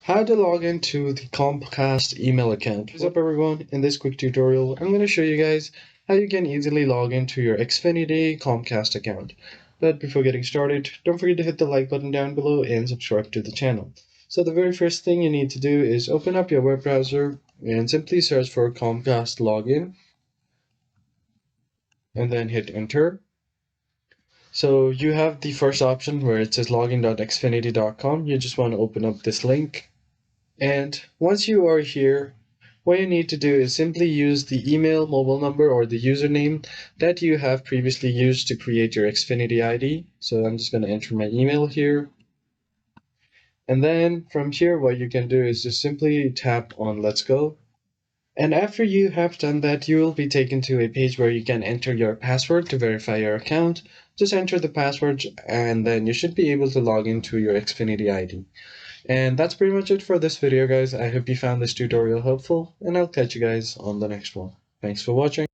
How to log into the Comcast email account. What's up everyone? In this quick tutorial, I'm going to show you guys how you can easily log into your Xfinity Comcast account. But before getting started, don't forget to hit the like button down below and subscribe to the channel. So the very first thing you need to do is open up your web browser and simply search for Comcast login and then hit enter. So you have the first option where it says login.xfinity.com. You just want to open up this link. And once you are here, what you need to do is simply use the email, mobile number, or the username that you have previously used to create your Xfinity ID. So I'm just going to enter my email here. And then from here, what you can do is just simply tap on Let's Go. And after you have done that, you will be taken to a page where you can enter your password to verify your account. Just enter the password and then you should be able to log into your Xfinity ID. And that's pretty much it for this video, guys. I hope you found this tutorial helpful, and I'll catch you guys on the next one. Thanks for watching.